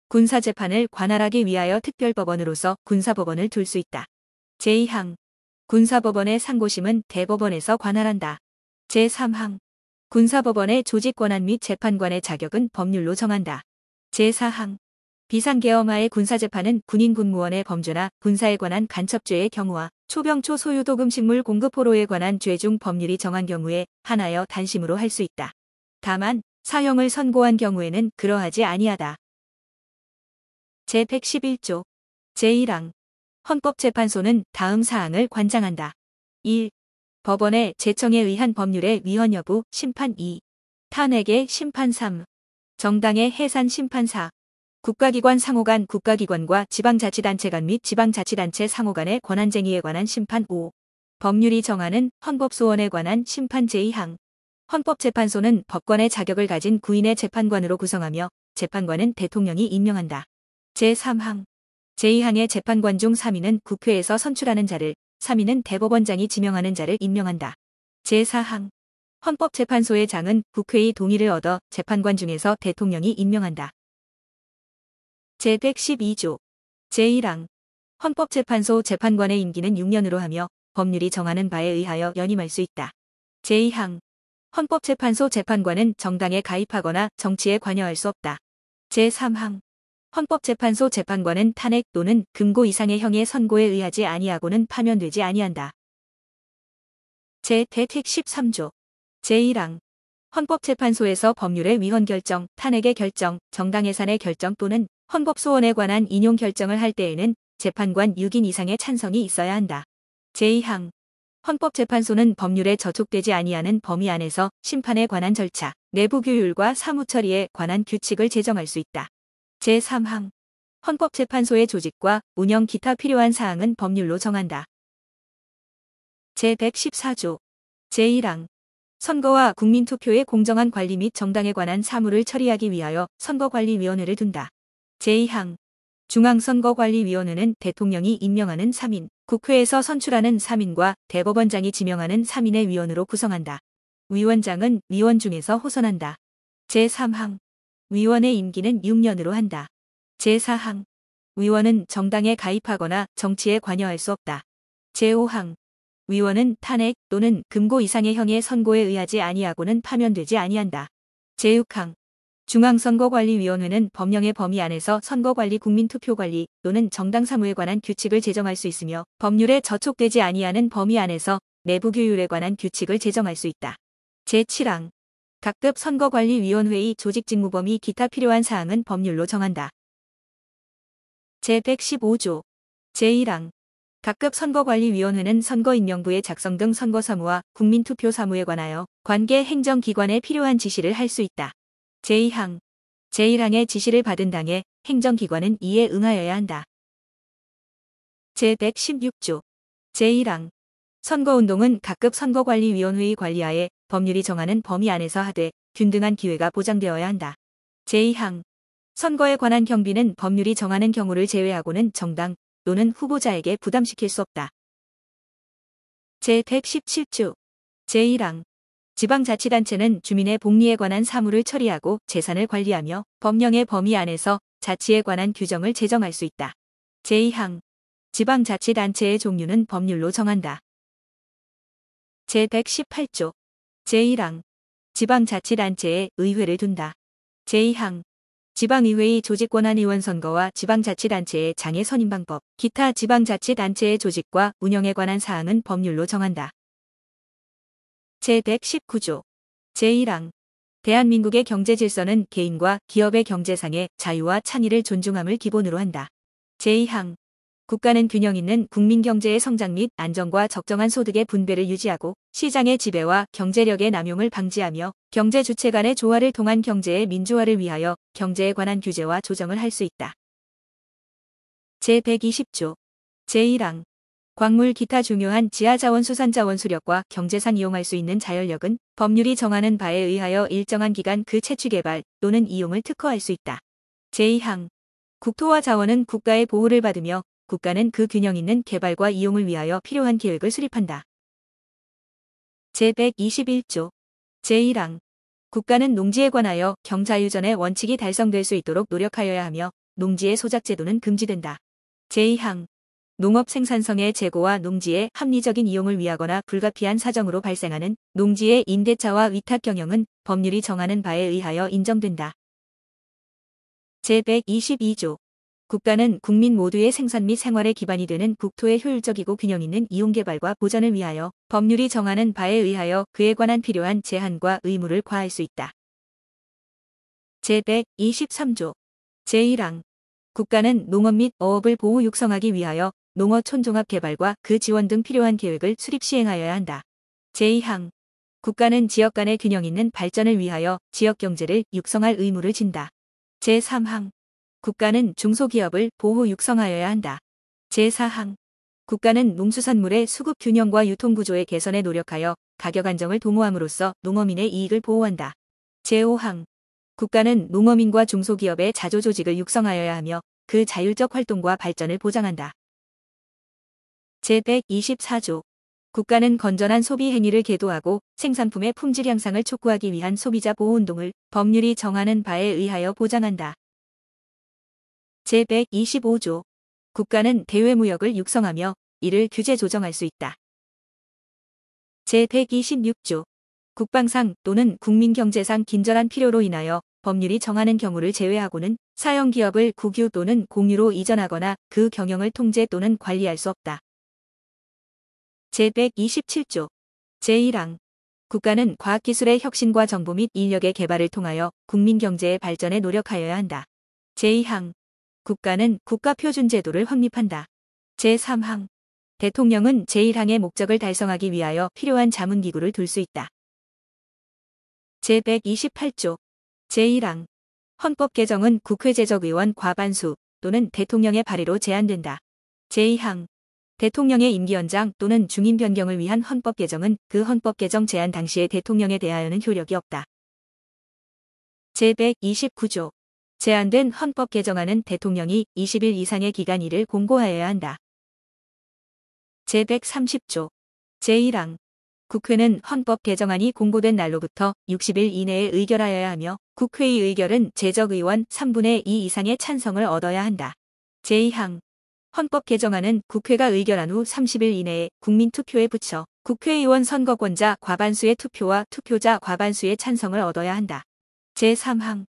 군사재판을 관할하기 위하여 특별법원으로서 군사법원을 둘 수 있다. 제2항 군사법원의 상고심은 대법원에서 관할한다. 제3항 군사법원의 조직권한 및 재판관의 자격은 법률로 정한다. 제4항 비상계엄하의 군사재판은 군인 군무원의 범죄나 군사에 관한 간첩죄의 경우와 초병초 소유도금식물 공급 포로에 관한 죄 중 법률이 정한 경우에 한하여 단심으로 할 수 있다. 다만 사형을 선고한 경우에는 그러하지 아니하다. 제111조 제1항 헌법재판소는 다음 사항을 관장한다. 1. 법원의 제청에 의한 법률의 위헌 여부 심판 2. 탄핵의 심판 3. 정당의 해산 심판 4. 국가기관 상호 간 국가기관과 지방자치단체 간 및 지방자치단체 상호 간의 권한쟁의에 관한 심판 5. 법률이 정하는 헌법소원에 관한 심판 제2항 헌법재판소는 법관의 자격을 가진 구인의 재판관으로 구성하며 재판관은 대통령이 임명한다. 제3항 제2항의 재판관 중 3인은 국회에서 선출하는 자를 3인은 대법원장이 지명하는 자를 임명한다. 제4항 헌법재판소의 장은 국회의 동의를 얻어 재판관 중에서 대통령이 임명한다. 제112조 제1항 헌법재판소 재판관의 임기는 6년으로 하며 법률이 정하는 바에 의하여 연임할 수 있다. 제2항 헌법재판소 재판관은 정당에 가입하거나 정치에 관여할 수 없다. 제3항 헌법재판소 재판관은 탄핵 또는 금고 이상의 형의 선고에 의하지 아니하고는 파면되지 아니한다. 제113조 제1항 헌법재판소에서 법률의 위헌 결정, 탄핵의 결정, 정당해산의 결정 또는 헌법소원에 관한 인용 결정을 할 때에는 재판관 6인 이상의 찬성이 있어야 한다. 제2항 헌법재판소는 법률에 저촉되지 아니하는 범위 안에서 심판에 관한 절차, 내부 규율과 사무처리에 관한 규칙을 제정할 수 있다. 제3항 헌법재판소의 조직과 운영 기타 필요한 사항은 법률로 정한다. 제114조 제1항 선거와 국민투표의 공정한 관리 및 정당에 관한 사무를 처리하기 위하여 선거관리위원회를 둔다. 제2항 중앙선거관리위원회는 대통령이 임명하는 3인, 국회에서 선출하는 3인과 대법원장이 지명하는 3인의 위원으로 구성한다. 위원장은 위원 중에서 호선한다. 제3항 위원의 임기는 6년으로 한다. 제4항 위원은 정당에 가입하거나 정치에 관여할 수 없다. 제5항 위원은 탄핵 또는 금고 이상의 형의 선고에 의하지 아니하고는 파면되지 아니한다. 제6항 중앙선거관리위원회는 법령의 범위 안에서 선거관리 국민투표관리 또는 정당사무에 관한 규칙을 제정할 수 있으며 법률에 저촉되지 아니하는 범위 안에서 내부 규율에 관한 규칙을 제정할 수 있다. 제7항 각급 선거관리위원회의 조직직무 범위 기타 필요한 사항은 법률로 정한다. 제115조 제1항 각급 선거관리위원회는 선거임명부의 작성 등 선거사무와 국민투표 사무에 관하여 관계 행정기관에 필요한 지시를 할 수 있다. 제2항 제1항의 지시를 받은 당의 행정기관은 이에 응하여야 한다. 제116조 제1항 선거운동은 각급 선거관리위원회의 관리하에 법률이 정하는 범위 안에서 하되 균등한 기회가 보장되어야 한다. 제2항 선거에 관한 경비는 법률이 정하는 경우를 제외하고는 정당 또는 후보자에게 부담시킬 수 없다. 제117조 제1항 지방자치단체는 주민의 복리에 관한 사무를 처리하고 재산을 관리하며 법령의 범위 안에서 자치에 관한 규정을 제정할 수 있다. 제2항 지방자치단체의 종류는 법률로 정한다. 제118조 제1항 지방자치단체에 의회를 둔다. 제2항 지방의회의 조직권한 의원 선거와 지방자치단체의 장애 선임 방법, 기타 지방자치단체의 조직과 운영에 관한 사항은 법률로 정한다. 제119조 제1항 대한민국의 경제질서는 개인과 기업의 경제상의 자유와 창의를 존중함을 기본으로 한다. 제2항 국가는 균형 있는 국민경제의 성장 및 안정과 적정한 소득의 분배를 유지하고 시장의 지배와 경제력의 남용을 방지하며 경제 주체 간의 조화를 통한 경제의 민주화를 위하여 경제에 관한 규제와 조정을 할 수 있다. 제120조 제1항 광물 기타 중요한 지하자원 수산자원 수력과 경제상 이용할 수 있는 자연력은 법률이 정하는 바에 의하여 일정한 기간 그 채취 개발 또는 이용을 특허할 수 있다. 제2항 국토와 자원은 국가의 보호를 받으며 국가는 그 균형 있는 개발과 이용을 위하여 필요한 계획을 수립한다. 제121조 제1항 국가는 농지에 관하여 경자유전의 원칙이 달성될 수 있도록 노력하여야 하며 농지의 소작제도는 금지된다. 제2항 농업 생산성의 제고와 농지의 합리적인 이용을 위하거나 불가피한 사정으로 발생하는 농지의 임대차와 위탁 경영은 법률이 정하는 바에 의하여 인정된다. 제122조 국가는 국민 모두의 생산 및 생활의 기반이 되는 국토의 효율적이고 균형 있는 이용 개발과 보전을 위하여 법률이 정하는 바에 의하여 그에 관한 필요한 제한과 의무를 과할 수 있다. 제123조 제1항 국가는 농업 및 어업을 보호 육성하기 위하여 농어촌 종합 개발과 그 지원 등 필요한 계획을 수립 시행하여야 한다. 제2항 국가는 지역 간의 균형 있는 발전을 위하여 지역 경제를 육성할 의무를 진다. 제3항 국가는 중소기업을 보호 육성하여야 한다. 제4항 국가는 농수산물의 수급 균형과 유통구조의 개선에 노력하여 가격 안정을 도모함으로써 농어민의 이익을 보호한다. 제5항 국가는 농어민과 중소기업의 자조조직을 육성하여야 하며 그 자율적 활동과 발전을 보장한다. 제124조 국가는 건전한 소비 행위를 계도하고 생산품의 품질 향상을 촉구하기 위한 소비자 보호운동을 법률이 정하는 바에 의하여 보장한다. 제125조 국가는 대외무역을 육성하며 이를 규제 조정할 수 있다. 제126조 국방상 또는 국민경제상 긴절한 필요로 인하여 법률이 정하는 경우를 제외하고는 사형기업을 국유 또는 공유로 이전하거나 그 경영을 통제 또는 관리할 수 없다. 제127조 제1항 국가는 과학기술의 혁신과 정보 및 인력의 개발을 통하여 국민경제의 발전에 노력하여야 한다. 제2항 국가는 국가표준제도를 확립한다. 제3항 대통령은 제1항의 목적을 달성하기 위하여 필요한 자문기구를 둘 수 있다. 제128조 제1항 헌법 개정은 국회 제적의원 과반수 또는 대통령의 발의로 제한된다. 제2항 대통령의 임기 연장 또는 중임 변경을 위한 헌법 개정은 그 헌법 개정 제안 당시의 대통령에 대하여는 효력이 없다. 제129조 제안된 헌법 개정안은 대통령이 20일 이상의 기간 이를 공고하여야 한다. 제130조 제1항 국회는 헌법 개정안이 공고된 날로부터 60일 이내에 의결하여야 하며 국회의 의결은 제적의원 3분의 2 이상의 찬성을 얻어야 한다. 제2항 헌법 개정안은 국회가 의결한 후 30일 이내에 국민투표에 붙여 국회의원 선거권자 과반수의 투표와 투표자 과반수의 찬성을 얻어야 한다. 제3항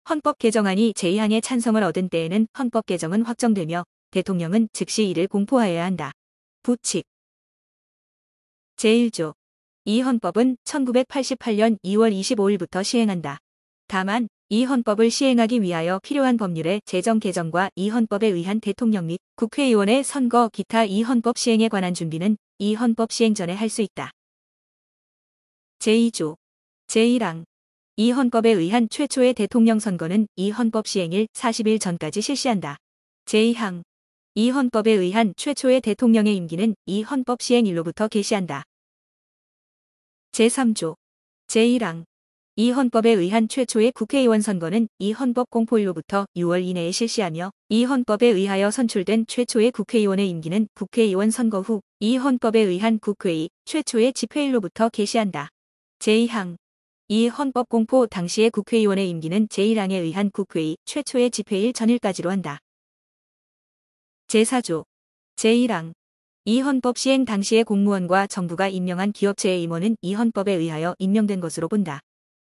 헌법 개정안이 제2항의 찬성을 얻은 때에는 헌법 개정은 확정되며 대통령은 즉시 이를 공포하여야 한다. 부칙 제1조 이 헌법은 1988년 2월 25일부터 시행한다. 다만 이 헌법을 시행하기 위하여 필요한 법률의 제정 개정과 이 헌법에 의한 대통령 및 국회의원의 선거 기타 이 헌법 시행에 관한 준비는 이 헌법 시행 전에 할 수 있다. 제2조 제1항 이 헌법에 의한 최초의 대통령 선거는 이 헌법 시행일 40일 전까지 실시한다. 제2항 이 헌법에 의한 최초의 대통령의 임기는 이 헌법 시행일로부터 개시한다. 제3조 제1항 이 헌법에 의한 최초의 국회의원 선거는 이 헌법 공포일로부터 6월 이내에 실시하며 이 헌법에 의하여 선출된 최초의 국회의원의 임기는 국회의원 선거 후 이 헌법에 의한 국회의 최초의 집회일로부터 개시한다. 제2항 이 헌법 공포 당시의 국회의원의 임기는 제1항에 의한 국회의 최초의 집회일 전일까지로 한다. 제4조 제1항 이 헌법 시행 당시의 공무원과 정부가 임명한 기업체의 임원은 이 헌법에 의하여 임명된 것으로 본다.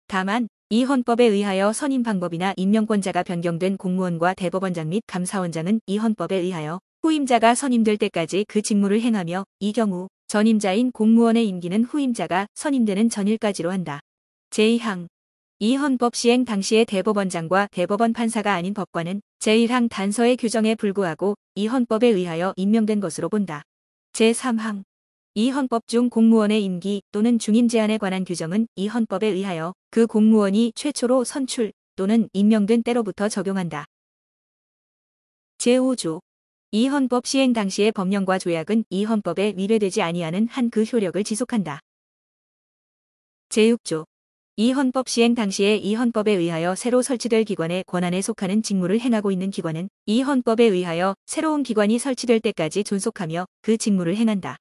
다만 이 헌법에 의하여 선임 방법이나 임명권자가 변경된 공무원과 대법원장 및 감사원장은 이 헌법에 의하여 후임자가 선임될 때까지 그 직무를 행하며 이 경우 전임자인 공무원의 임기는 후임자가 선임되는 전일까지로 한다. 제2항 이 헌법 시행 당시의 대법원장과 대법원 판사가 아닌 법관은 제1항 단서의 규정에 불구하고 이 헌법에 의하여 임명된 것으로 본다. 제3항 이 헌법 중 공무원의 임기 또는 중임 제한에 관한 규정은 이 헌법에 의하여 그 공무원이 최초로 선출 또는 임명된 때로부터 적용한다. 제5조 이 헌법 시행 당시의 법령과 조약은 이 헌법에 위배되지 아니하는 한 그 효력을 지속한다. 제6조 이 헌법 시행 당시에 이 헌법에 의하여 새로 설치될 기관의 권한에 속하는 직무를 행하고 있는 기관은 이 헌법에 의하여 새로운 기관이 설치될 때까지 존속하며 그 직무를 행한다.